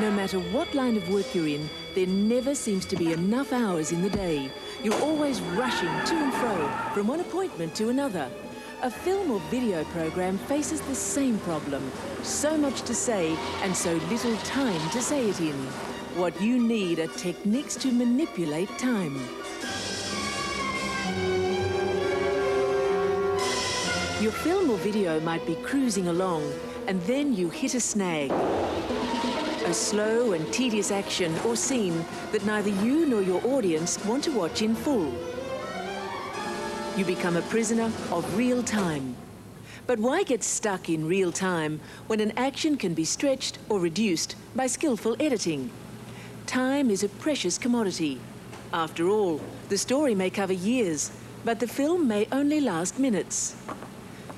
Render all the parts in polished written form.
No matter what line of work you're in, there never seems to be enough hours in the day. You're always rushing to and fro, from one appointment to another. A film or video program faces the same problem. So much to say and so little time to say it in. What you need are techniques to manipulate time. Your film or video might be cruising along, and then you hit a snag. A slow and tedious action or scene that neither you nor your audience want to watch in full. You become a prisoner of real time. But why get stuck in real time when an action can be stretched or reduced by skillful editing? Time is a precious commodity. After all, the story may cover years, but the film may only last minutes.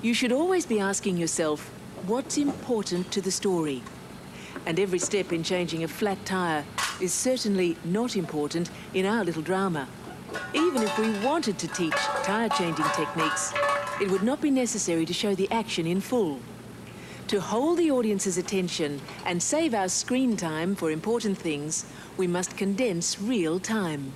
You should always be asking yourself, what's important to the story? And every step in changing a flat tire is certainly not important in our little drama. Even if we wanted to teach tire-changing techniques, it would not be necessary to show the action in full. To hold the audience's attention and save our screen time for important things, we must condense real time.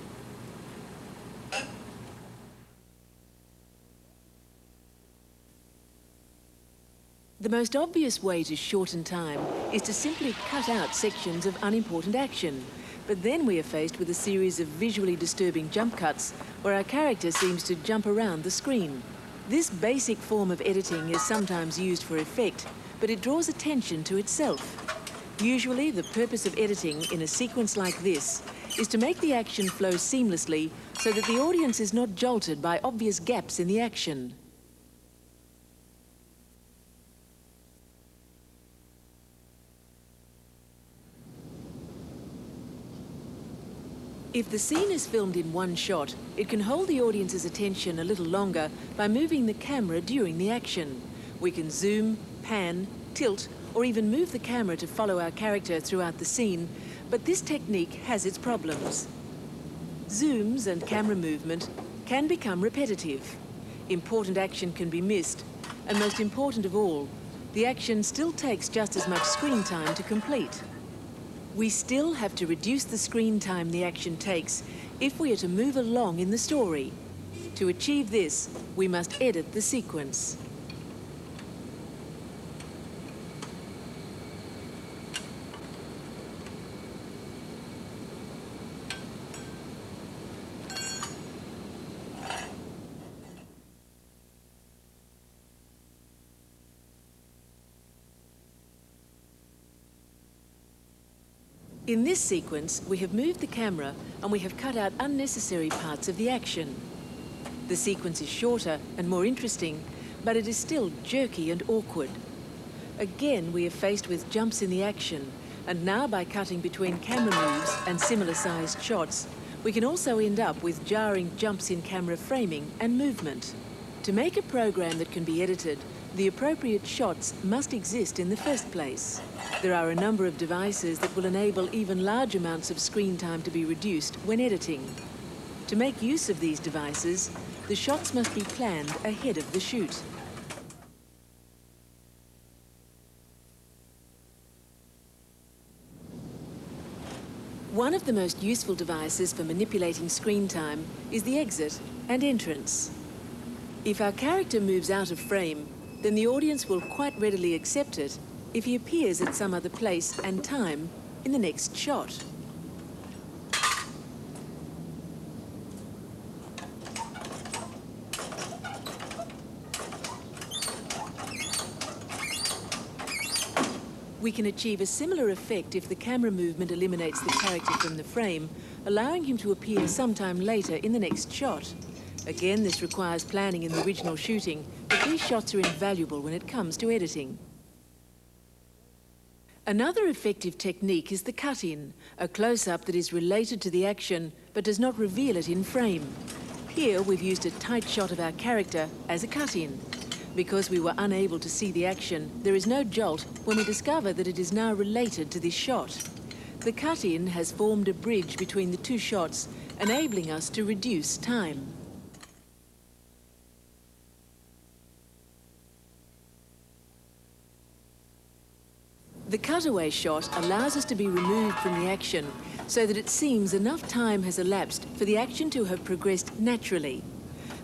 The most obvious way to shorten time is to simply cut out sections of unimportant action. But then we are faced with a series of visually disturbing jump cuts where our character seems to jump around the screen. This basic form of editing is sometimes used for effect, but it draws attention to itself. Usually, the purpose of editing in a sequence like this is to make the action flow seamlessly so that the audience is not jolted by obvious gaps in the action. If the scene is filmed in one shot, it can hold the audience's attention a little longer by moving the camera during the action. We can zoom, pan, tilt, or even move the camera to follow our character throughout the scene, but this technique has its problems. Zooms and camera movement can become repetitive. Important action can be missed, and most important of all, the action still takes just as much screen time to complete. We still have to reduce the screen time the action takes if we are to move along in the story. To achieve this, we must edit the sequence. In this sequence, we have moved the camera and we have cut out unnecessary parts of the action. The sequence is shorter and more interesting, but it is still jerky and awkward. Again, we are faced with jumps in the action, and now by cutting between camera moves and similar-sized shots, we can also end up with jarring jumps in camera framing and movement. To make a program that can be edited, the appropriate shots must exist in the first place. There are a number of devices that will enable even large amounts of screen time to be reduced when editing. To make use of these devices, the shots must be planned ahead of the shoot. One of the most useful devices for manipulating screen time is the exit and entrance. If our character moves out of frame, then the audience will quite readily accept it if he appears at some other place and time in the next shot. We can achieve a similar effect if the camera movement eliminates the character from the frame, allowing him to appear sometime later in the next shot. Again, this requires planning in the original shooting, but these shots are invaluable when it comes to editing. Another effective technique is the cut-in, a close-up that is related to the action but does not reveal it in frame. Here we've used a tight shot of our character as a cut-in. Because we were unable to see the action, there is no jolt when we discover that it is now related to this shot. The cut-in has formed a bridge between the two shots, enabling us to reduce time. The cutaway shot allows us to be removed from the action so that it seems enough time has elapsed for the action to have progressed naturally.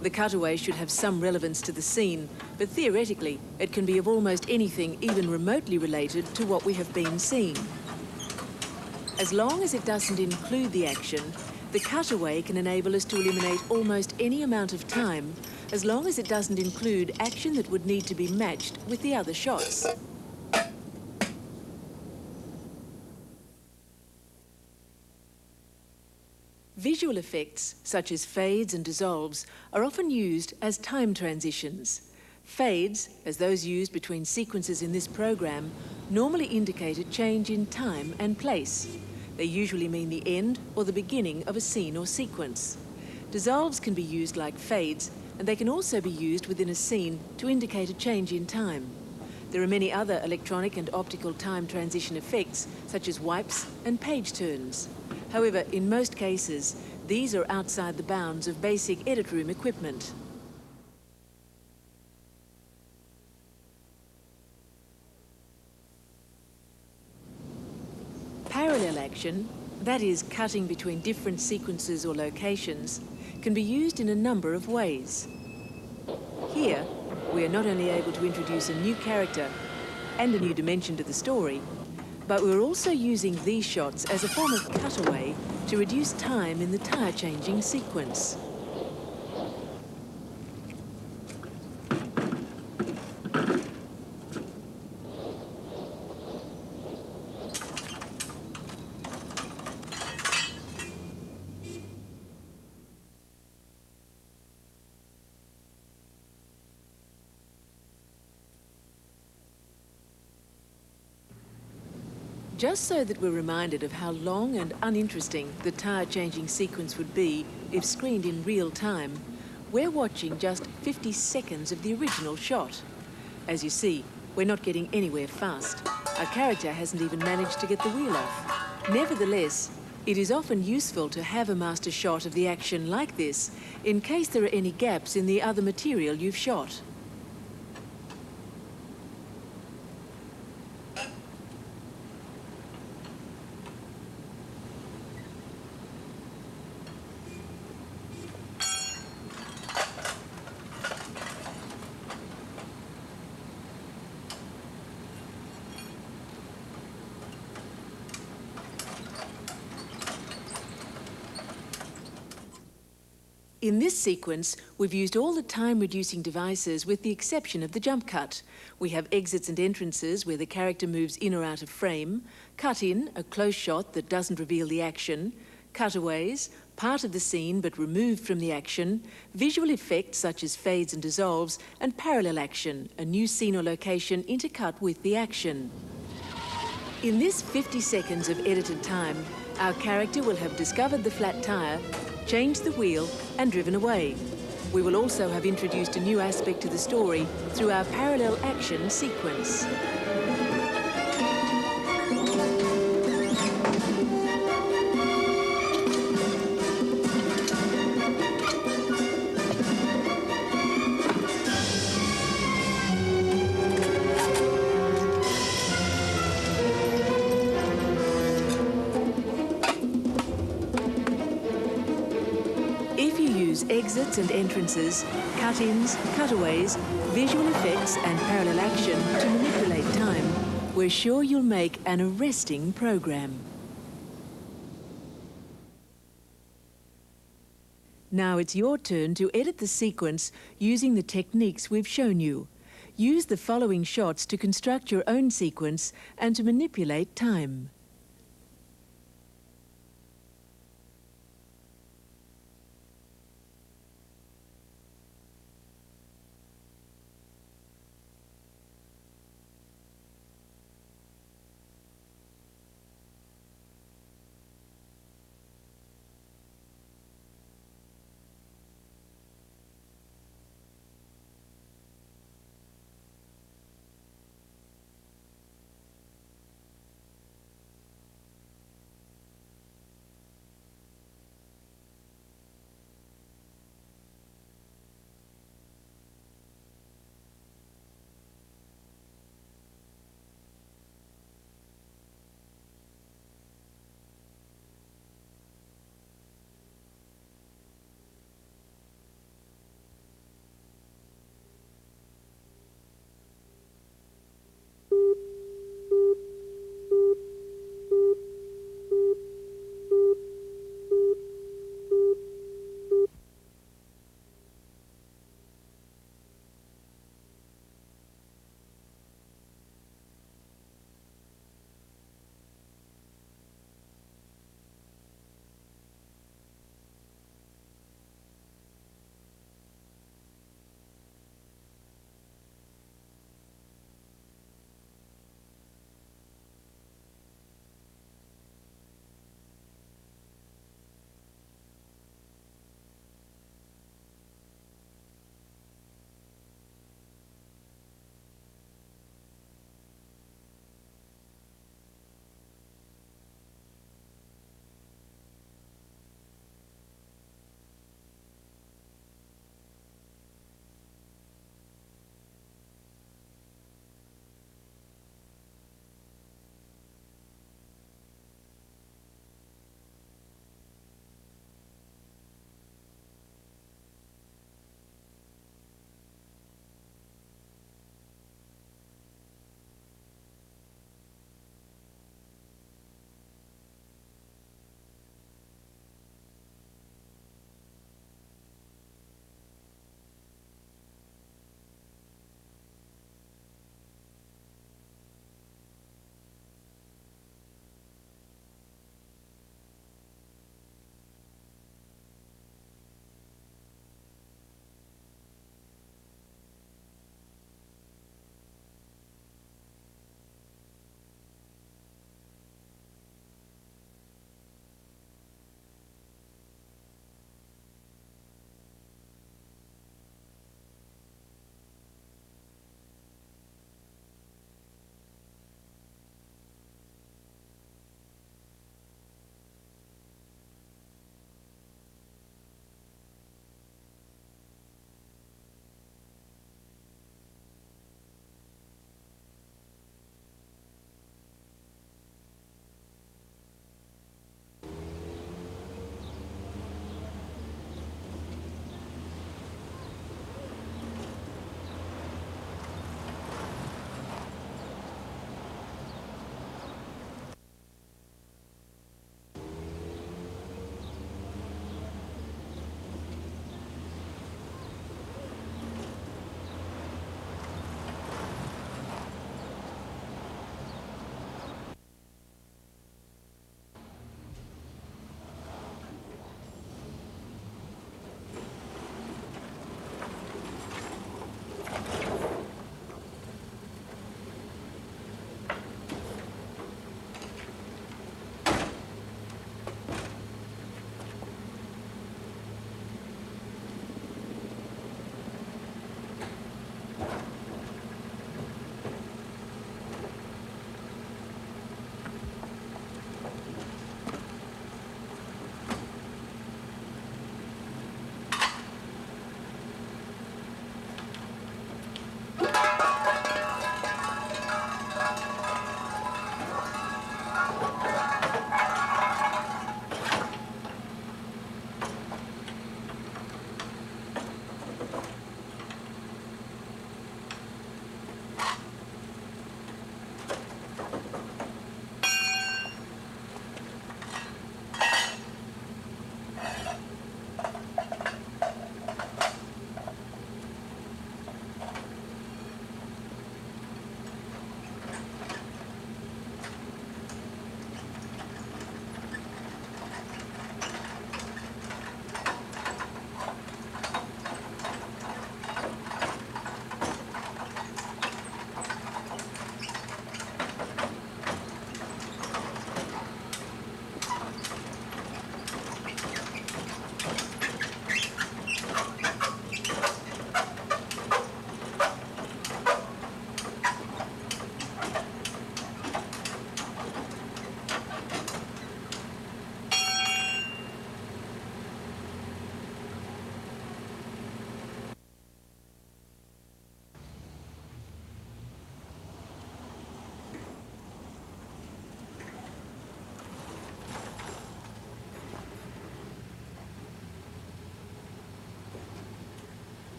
The cutaway should have some relevance to the scene, but theoretically it can be of almost anything even remotely related to what we have been seeing. As long as it doesn't include the action, the cutaway can enable us to eliminate almost any amount of time, as long as it doesn't include action that would need to be matched with the other shots. Visual effects, such as fades and dissolves, are often used as time transitions. Fades, as those used between sequences in this program, normally indicate a change in time and place. They usually mean the end or the beginning of a scene or sequence. Dissolves can be used like fades, and they can also be used within a scene to indicate a change in time. There are many other electronic and optical time transition effects, such as wipes and page turns. However, in most cases, these are outside the bounds of basic edit room equipment. Parallel action, that is, cutting between different sequences or locations, can be used in a number of ways. Here, we are not only able to introduce a new character and a new dimension to the story, but we're also using these shots as a form of cutaway to reduce time in the tire-changing sequence. Just so that we're reminded of how long and uninteresting the tire-changing sequence would be if screened in real time, we're watching just 50 seconds of the original shot. As you see, we're not getting anywhere fast. Our character hasn't even managed to get the wheel off. Nevertheless, it is often useful to have a master shot of the action like this in case there are any gaps in the other material you've shot. In this sequence, we've used all the time-reducing devices with the exception of the jump cut. We have exits and entrances where the character moves in or out of frame, cut in, a close shot that doesn't reveal the action, cutaways, part of the scene but removed from the action, visual effects such as fades and dissolves, and parallel action, a new scene or location intercut with the action. In this 50 seconds of edited time, our character will have discovered the flat tire, changed the wheel and driven away. We will also have introduced a new aspect to the story through our parallel action sequence. Exits and entrances, cut-ins, cutaways, visual effects and parallel action to manipulate time, we're sure you'll make an arresting program. Now it's your turn to edit the sequence using the techniques we've shown you. Use the following shots to construct your own sequence and to manipulate time.